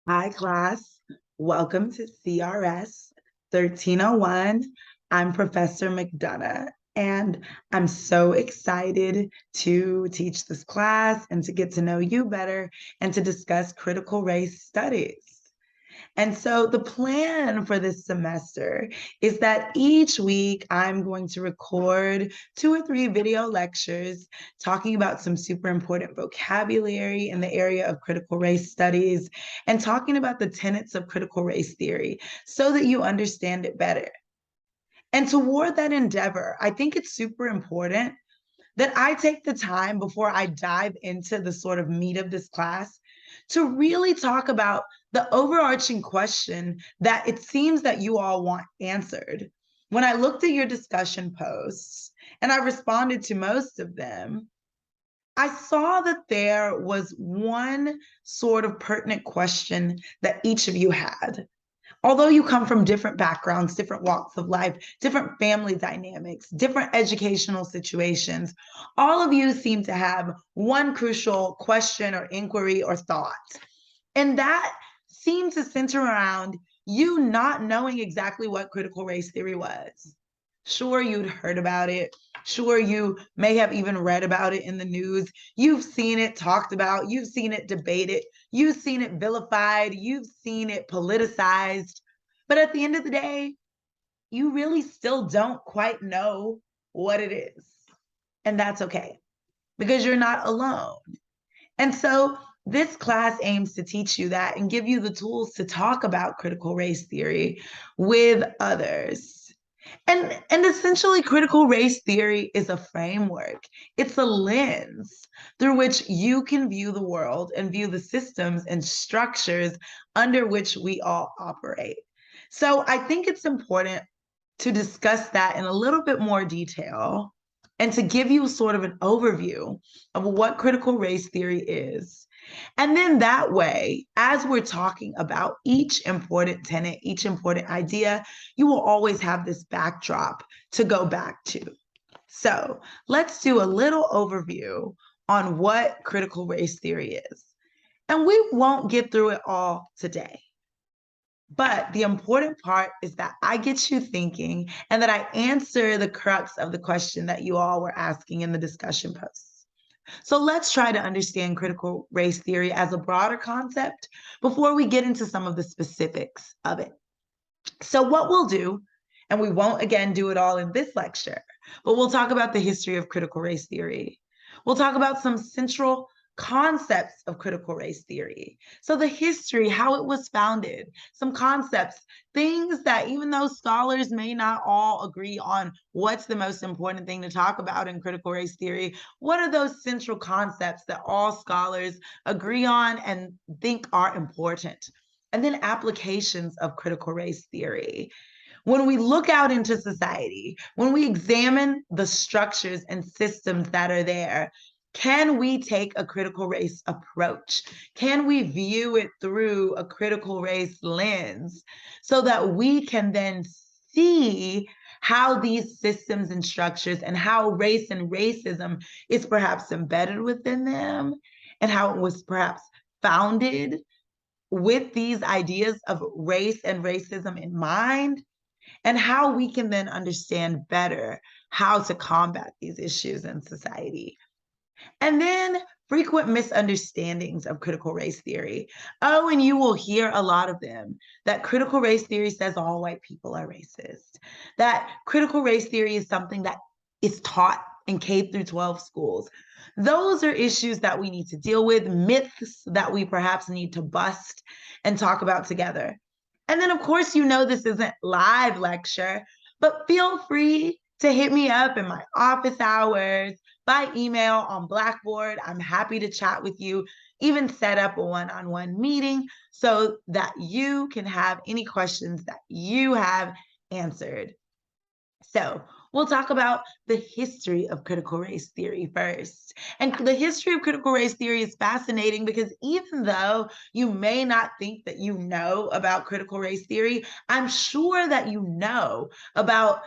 Hi, class. Welcome to CRS 1301. I'm Professor McDonough, and I'm so excited to teach this class and to get to know you better and to discuss critical race studies. And so the plan for this semester is that each week I'm going to record 2 or 3 video lectures talking about some super important vocabulary in the area of critical race studies and talking about the tenets of critical race theory so that you understand it better. And toward that endeavor, I think it's super important that I take the time before I dive into the sort of meat of this class to really talk about the overarching question that it seems that you all want answered. When I looked at your discussion posts and I responded to most of them, I saw that there was one sort of pertinent question that each of you had. Although you come from different backgrounds, different walks of life, different family dynamics, different educational situations, all of you seem to have one crucial question or inquiry or thought. And that seemed to center around you not knowing exactly what critical race theory was. Sure, you'd heard about it. Sure, you may have even read about it in the news. You've seen it talked about. You've seen it debated. You've seen it vilified. You've seen it politicized. But at the end of the day, you really still don't quite know what it is. And that's okay because you're not alone. And so this class aims to teach you that and give you the tools to talk about critical race theory with others. And essentially, critical race theory is a framework. It's a lens through which you can view the world and view the systems and structures under which we all operate. So I think it's important to discuss that in a little bit more detail and to give you sort of an overview of what critical race theory is. And then that way, as we're talking about each important tenet, each important idea, you will always have this backdrop to go back to. So let's do a little overview on what critical race theory is. And we won't get through it all today. But the important part is that I get you thinking and that I answer the crux of the question that you all were asking in the discussion posts. So let's try to understand critical race theory as a broader concept before we get into some of the specifics of it. So what we'll do, and we won't again do it all in this lecture, but we'll talk about the history of critical race theory. We'll talk about some central concepts of critical race theory. So the history, how it was founded, some concepts, things that even though scholars may not all agree on what's the most important thing to talk about in critical race theory, what are those central concepts that all scholars agree on and think are important? And then applications of critical race theory. When we look out into society, when we examine the structures and systems that are there, can we take a critical race approach? Can we view it through a critical race lens so that we can then see how these systems and structures and how race and racism is perhaps embedded within them and how it was perhaps founded with these ideas of race and racism in mind, and how we can then understand better how to combat these issues in society. And then frequent misunderstandings of critical race theory. Oh, and you will hear a lot of them, that critical race theory says all white people are racist, that critical race theory is something that is taught in K through 12 schools. Those are issues that we need to deal with, myths that we perhaps need to bust and talk about together. And then, of course, you know this isn't live lecture, but feel free to hit me up in my office hours, by email, on Blackboard. I'm happy to chat with you, even set up a one-on-one meeting so that you can have any questions that you have answered. So we'll talk about the history of critical race theory first. And the history of critical race theory is fascinating because even though you may not think that you know about critical race theory, I'm sure that you know about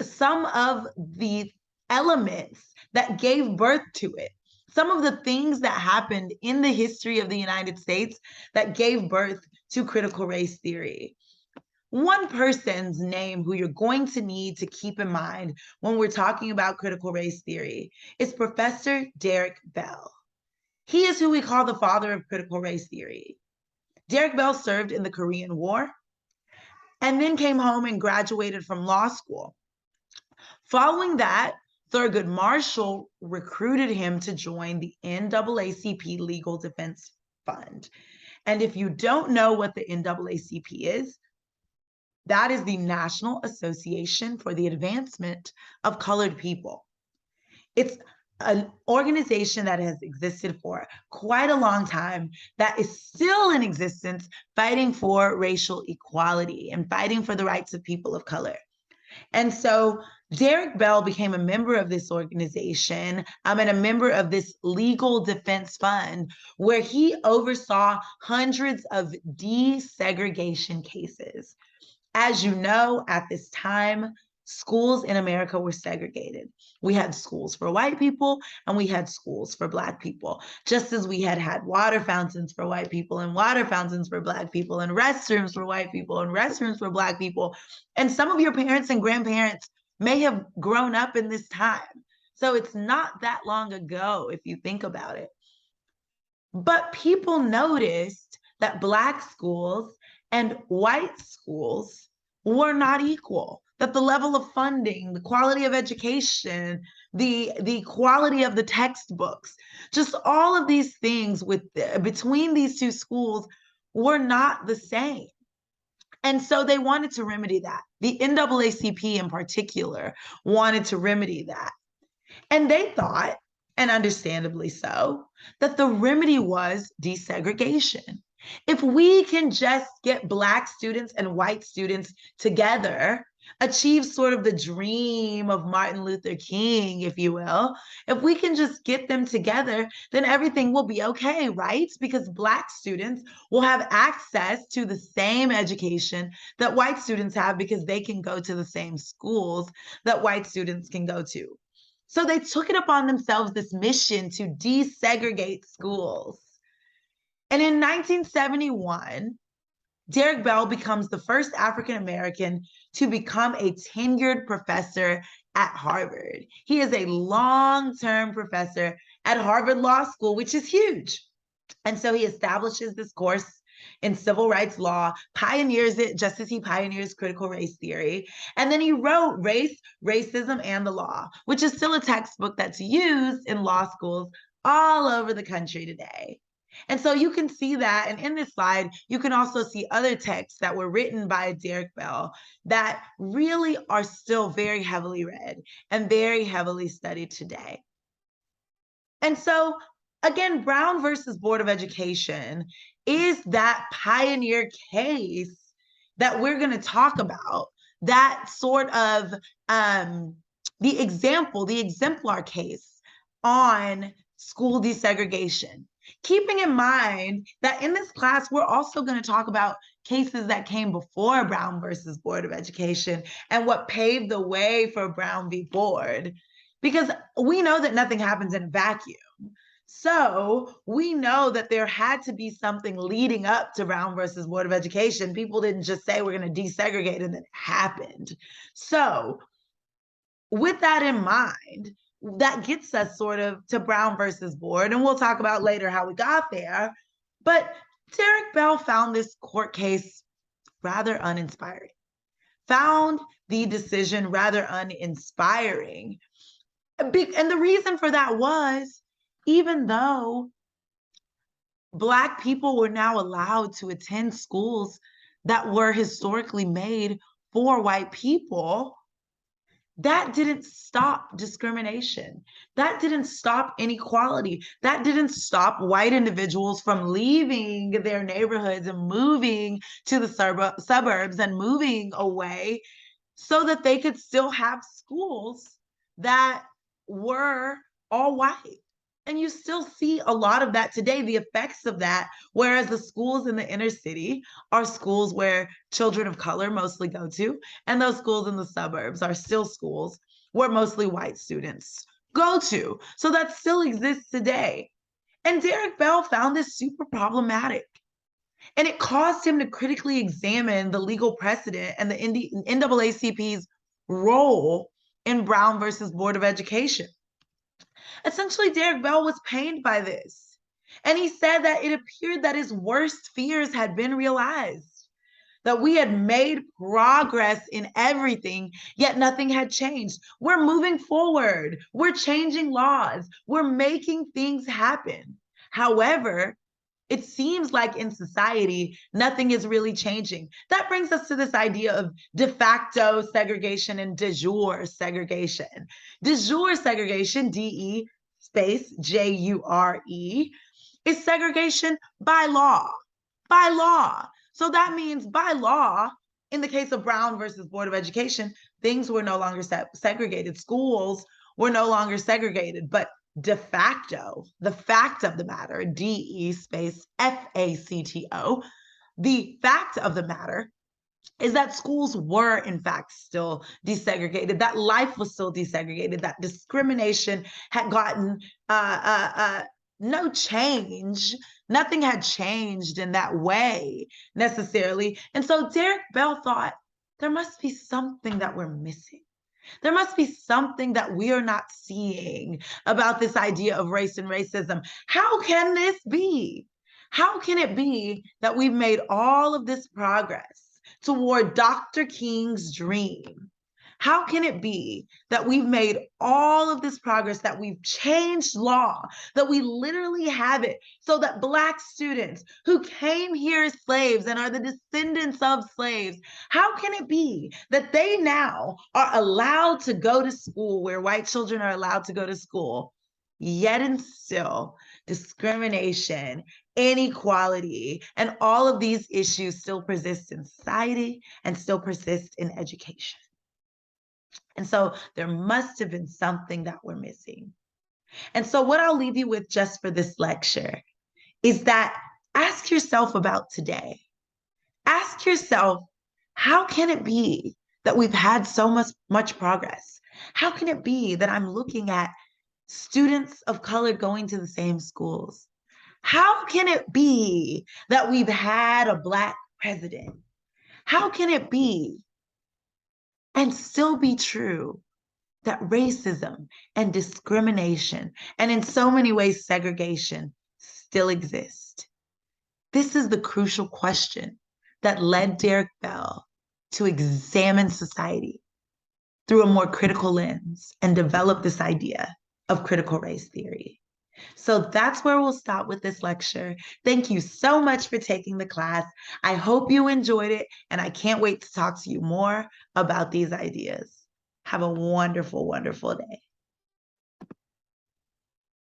some of the elements that gave birth to it. some of the things that happened in the history of the United States that gave birth to critical race theory. One person's name who you're going to need to keep in mind when we're talking about critical race theory is Professor Derek Bell. He is who we call the father of critical race theory. Derek Bell served in the Korean War and then came home and graduated from law school. Following that, Thurgood Marshall recruited him to join the NAACP Legal Defense Fund. And if you don't know what the NAACP is, that is the National Association for the Advancement of Colored People. It's an organization that has existed for quite a long time, that is still in existence, fighting for racial equality and fighting for the rights of people of color. And so Derek Bell became a member of this organization and a member of this legal defense fund, where he oversaw hundreds of desegregation cases. As you know, at this time, schools in America were segregated. We had schools for white people and we had schools for Black people, just as we had water fountains for white people and water fountains for Black people and restrooms for white people and restrooms for Black people. And some of your parents and grandparents may have grown up in this time. So it's not that long ago if you think about it. But people noticed that Black schools and white schools were not equal, that the level of funding, the quality of education, the quality of the textbooks, just all of these things between these two schools were not the same. And so they wanted to remedy that. The NAACP in particular wanted to remedy that. And they thought, and understandably so, that the remedy was desegregation. If we can just get Black students and white students together, achieve sort of the dream of Martin Luther King, if you will, if we can just get them together, then everything will be okay, right? Because Black students will have access to the same education that white students have because they can go to the same schools that white students can go to. So they took it upon themselves, this mission to desegregate schools. And in 1971, Derek Bell becomes the first African American to become a tenured professor at Harvard. He is a long-term professor at Harvard Law School, which is huge. And so he establishes this course in civil rights law, pioneers it just as he pioneers critical race theory. And then he wrote Race, Racism, and the Law, which is still a textbook that's used in law schools all over the country today. And so you can see that. And in this slide, you can also see other texts that were written by Derek Bell that really are still very heavily read and very heavily studied today. And so, again, Brown versus Board of Education is that pioneer case that we're going to talk about, that sort of the exemplar case on school desegregation. Keeping in mind that in this class, we're also going to talk about cases that came before Brown versus Board of Education and what paved the way for Brown v. Board, because we know that nothing happens in a vacuum. So we know that there had to be something leading up to Brown versus Board of Education. People didn't just say we're going to desegregate and then it happened. So with that in mind, that gets us sort of to Brown versus Board, and we'll talk about later how we got there. But Derek Bell found this court case rather uninspiring, found the decision rather uninspiring. And the reason for that was, even though Black people were now allowed to attend schools that were historically made for white people, that didn't stop discrimination. That didn't stop inequality. That didn't stop white individuals from leaving their neighborhoods and moving to the suburbs and moving away so that they could still have schools that were all white. And you still see a lot of that today, the effects of that, whereas the schools in the inner city are schools where children of color mostly go to, and those schools in the suburbs are still schools where mostly white students go to. So that still exists today. And Derek Bell found this super problematic. And it caused him to critically examine the legal precedent and the NAACP's role in Brown versus Board of Education. Essentially, Derek Bell was pained by this. And he said that it appeared that his worst fears had been realized, that we had made progress in everything, yet nothing had changed. We're moving forward. We're changing laws. We're making things happen. However, it seems like in society, nothing is really changing. That brings us to this idea of de facto segregation and de jure segregation. De jure segregation, DE space JURE, is segregation by law. By law. So that means by law, in the case of Brown versus Board of Education, things were no longer segregated. Schools were no longer segregated, but de facto, the fact of the matter, DE space FACTO, the fact of the matter is that schools were in fact still desegregated, that life was still desegregated, that discrimination had gotten no change. Nothing had changed in that way necessarily. And so Derek Bell thought there must be something that we're missing. There must be something that we are not seeing about this idea of race and racism. How can this be? How can it be that we've made all of this progress toward Dr. King's dream? How can it be that we've made all of this progress, that we've changed law, that we literally have it so that Black students who came here as slaves and are the descendants of slaves, how can it be that they now are allowed to go to school where white children are allowed to go to school, yet and still discrimination, inequality, and all of these issues still persist in society and still persist in education? And so there must have been something that we're missing. And so what I'll leave you with just for this lecture is that ask yourself about today. Ask yourself, how can it be that we've had so much progress? How can it be that I'm looking at students of color going to the same schools? How can it be that we've had a Black president? How can it be and still be true that racism and discrimination, and in so many ways segregation, still exist? This is the crucial question that led Derek Bell to examine society through a more critical lens and develop this idea of critical race theory. So that's where we'll stop with this lecture. Thank you so much for taking the class. I hope you enjoyed it, and I can't wait to talk to you more about these ideas. Have a wonderful, wonderful day.